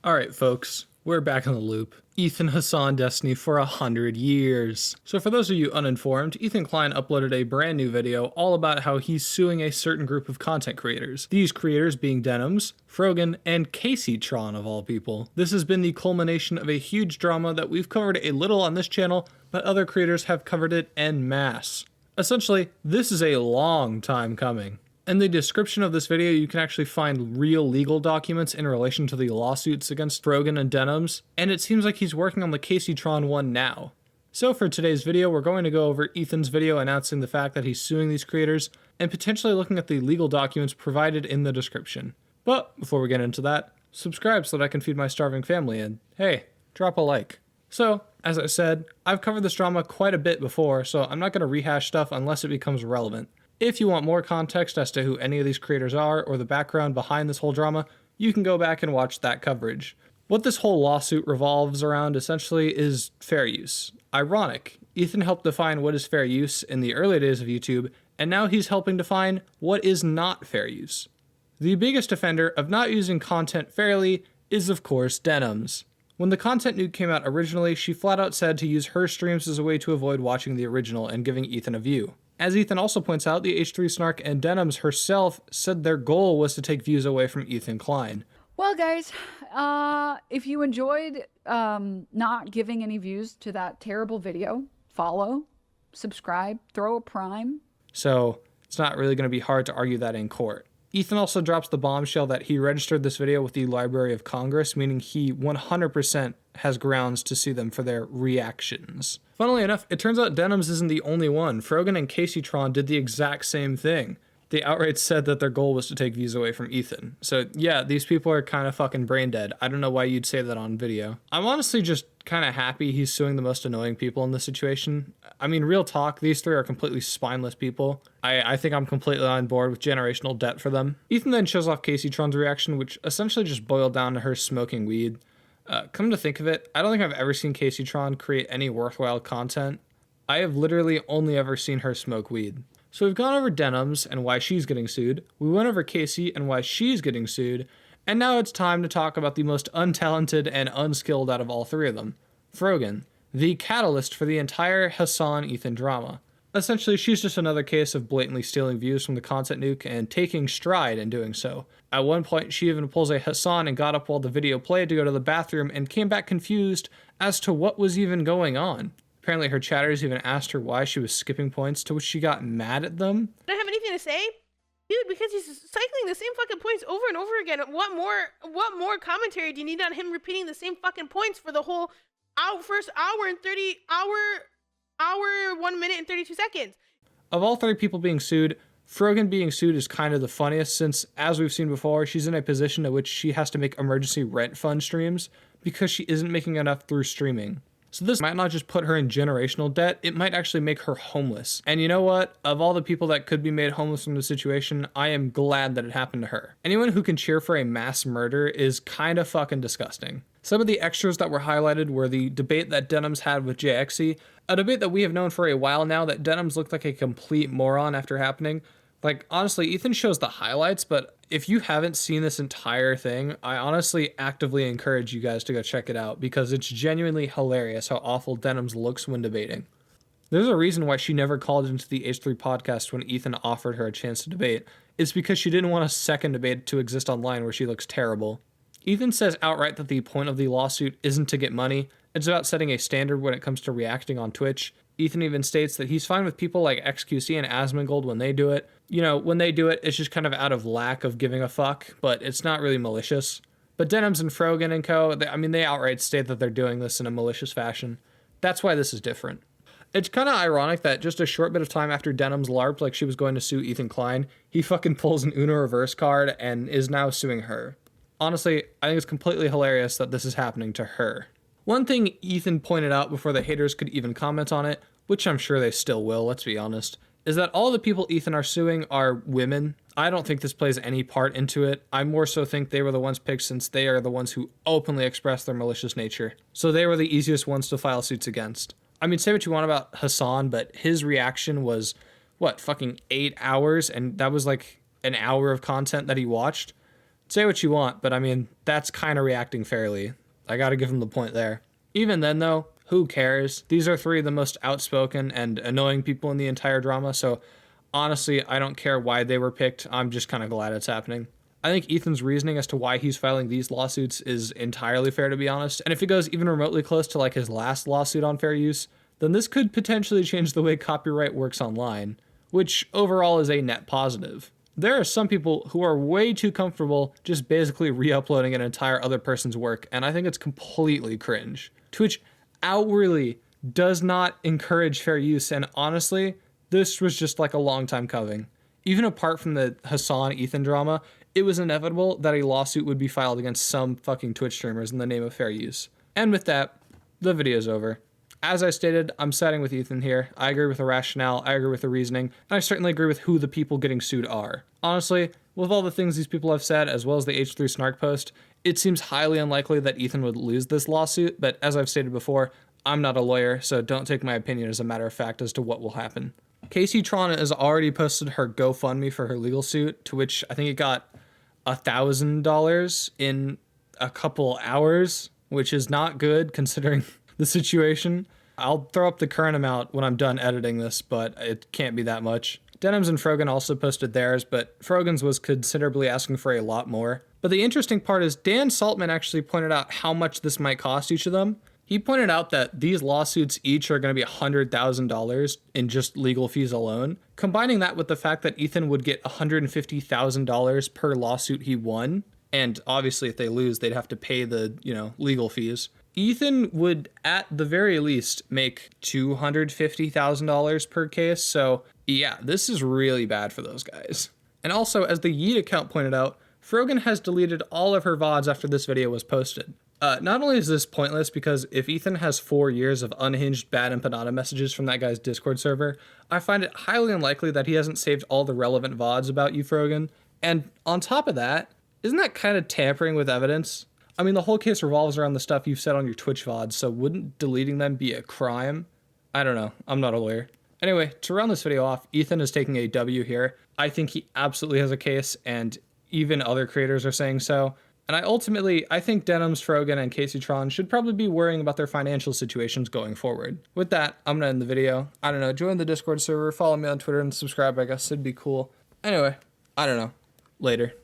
Alright folks, we're back in the loop. Ethan Hassan Destiny for 100 years. So for those of you uninformed, Ethan Klein uploaded a brand new video all about how he's suing a certain group of content creators. These creators being Denims, Frogan, and Kaceytron of all people. This has been the culmination of a huge drama that we've covered a little on this channel, but other creators have covered it en masse. Essentially, this is a long time coming. In the description of this video, you can actually find real legal documents in relation to the lawsuits against Frogan and Denims, and it seems like he's working on the Kaceytron one now. So for today's video, we're going to go over Ethan's video announcing the fact that he's suing these creators, and potentially looking at the legal documents provided in the description. But before we get into that, subscribe so that I can feed my starving family, and hey, drop a like. So, as I said, I've covered this drama quite a bit before, so I'm not going to rehash stuff unless it becomes relevant. If you want more context as to who any of these creators are or the background behind this whole drama, you can go back and watch that coverage. What this whole lawsuit revolves around essentially is fair use. Ironic, Ethan helped define what is fair use in the early days of YouTube, and now he's helping define what is not fair use. The biggest offender of not using content fairly is of course Denims. When the content nuke came out originally, she flat out said to use her streams as a way to avoid watching the original and giving Ethan a view. As Ethan also points out, the H3 Snark and Denims herself said their goal was to take views away from Ethan Klein. Well, guys, if you enjoyed not giving any views to that terrible video, follow, subscribe, throw a prime. So it's not really going to be hard to argue that in court. Ethan also drops the bombshell that he registered this video with the Library of Congress, meaning he 100% has grounds to sue them for their reactions. Funnily enough, it turns out Denims isn't the only one. Frogan and Kaceytron did the exact same thing. They outright said that their goal was to take views away from Ethan. So yeah, these people are kind of fucking brain dead. I don't know why you'd say that on video. I'm honestly just kind of happy he's suing the most annoying people in this situation. I mean, real talk, these three are completely spineless people. I think I'm completely on board with generational debt for them. Ethan then shows off Kaceytron's reaction, which essentially just boiled down to her smoking weed. Come to think of it, I don't think I've ever seen Kaceytron create any worthwhile content. I have literally only ever seen her smoke weed. So we've gone over Denims and why she's getting sued, we went over Kacey and why she's getting sued, and now it's time to talk about the most untalented and unskilled out of all three of them, Frogan, the catalyst for the entire Hassan-Ethan drama. Essentially, she's just another case of blatantly stealing views from the content nuke and taking stride in doing so. At one point, she even pulls a Hassan and got up while the video played to go to the bathroom and came back confused as to what was even going on. Apparently her chatters even asked her why she was skipping points, to which she got mad at them. I don't have anything to say, dude, because he's cycling the same fucking points over and over again. What more commentary do you need on him repeating the same fucking points for the whole first hour and 1 minute and 32 seconds? Of all three people being sued, Frogan being sued is kind of the funniest since, as we've seen before, she's in a position in which she has to make emergency rent fund streams because she isn't making enough through streaming. So this might not just put her in generational debt, it might actually make her homeless. And you know what? Of all the people that could be made homeless from the situation, I am glad that it happened to her. Anyone who can cheer for a mass murder is kind of fucking disgusting. Some of the extras that were highlighted were the debate that Denims had with JXE, a debate that we have known for a while now that Denims looked like a complete moron after happening. Like, honestly, Ethan shows the highlights, but if you haven't seen this entire thing, I honestly actively encourage you guys to go check it out because it's genuinely hilarious how awful Denims looks when debating. There's a reason why she never called into the H3 podcast when Ethan offered her a chance to debate. It's because she didn't want a second debate to exist online where she looks terrible. Ethan says outright that the point of the lawsuit isn't to get money, it's about setting a standard when it comes to reacting on Twitch. Ethan even states that he's fine with people like XQC and Asmongold when they do it. You know, when they do it, it's just kind of out of lack of giving a fuck, but it's not really malicious. But Denims and Frogan and co, they outright state that they're doing this in a malicious fashion. That's why this is different. It's kind of ironic that just a short bit of time after Denims LARPed like she was going to sue Ethan Klein, he fucking pulls an Uno reverse card and is now suing her. Honestly, I think it's completely hilarious that this is happening to her. One thing Ethan pointed out before the haters could even comment on it, which I'm sure they still will, let's be honest, is that all the people Ethan are suing are women. I don't think this plays any part into it. I more so think they were the ones picked since they are the ones who openly express their malicious nature. So they were the easiest ones to file suits against. I mean, say what you want about Hassan, but his reaction was, what, fucking 8 hours? And that was like an hour of content that he watched. Say what you want, but I mean, that's kind of reacting fairly. I gotta give him the point there. Even then though, who cares? These are 3 of the most outspoken and annoying people in the entire drama, so honestly, I don't care why they were picked. I'm just kind of glad it's happening. I think Ethan's reasoning as to why he's filing these lawsuits is entirely fair, to be honest. And if it goes even remotely close to like his last lawsuit on fair use, then this could potentially change the way copyright works online, which overall is a net positive. There are some people who are way too comfortable just basically re-uploading an entire other person's work, and I think it's completely cringe. Twitch outwardly does not encourage fair use, and honestly, this was just like a long time coming. Even apart from the Hassan-Ethan drama, it was inevitable that a lawsuit would be filed against some fucking Twitch streamers in the name of fair use. And with that, the video's over. As I stated, I'm siding with Ethan here. I agree with the rationale, I agree with the reasoning, and I certainly agree with who the people getting sued are. Honestly, with all the things these people have said, as well as the H3 Snark post, it seems highly unlikely that Ethan would lose this lawsuit, but as I've stated before, I'm not a lawyer, so don't take my opinion as a matter of fact as to what will happen. Kaceytron has already posted her GoFundMe for her legal suit, to which I think it got $1,000 in a couple hours, which is not good considering the situation. I'll throw up the current amount when I'm done editing this, but it can't be that much. Denims and Frogan also posted theirs, but Frogan's was considerably asking for a lot more. But the interesting part is Dan Saltman actually pointed out how much this might cost each of them. He pointed out that these lawsuits each are going to be $100,000 in just legal fees alone. Combining that with the fact that Ethan would get $150,000 per lawsuit he won, and obviously if they lose, they'd have to pay the, legal fees. Ethan would, at the very least, make $250,000 per case, so yeah, this is really bad for those guys. And also, as the Yeet account pointed out, Frogan has deleted all of her VODs after this video was posted. Not only is this pointless because if Ethan has 4 years of unhinged bad empanada messages from that guy's Discord server, I find it highly unlikely that he hasn't saved all the relevant VODs about you, Frogan. And on top of that, isn't that kind of tampering with evidence? I mean, the whole case revolves around the stuff you've said on your Twitch VODs, so wouldn't deleting them be a crime? I don't know. I'm not a lawyer. Anyway, to round this video off, Ethan is taking a W here. I think he absolutely has a case, and even other creators are saying so. And I think Denims, Frogan, and Kaceytron should probably be worrying about their financial situations going forward. With that, I'm gonna end the video. I don't know, join the Discord server, follow me on Twitter, and subscribe, I guess it'd be cool. Anyway, I don't know. Later.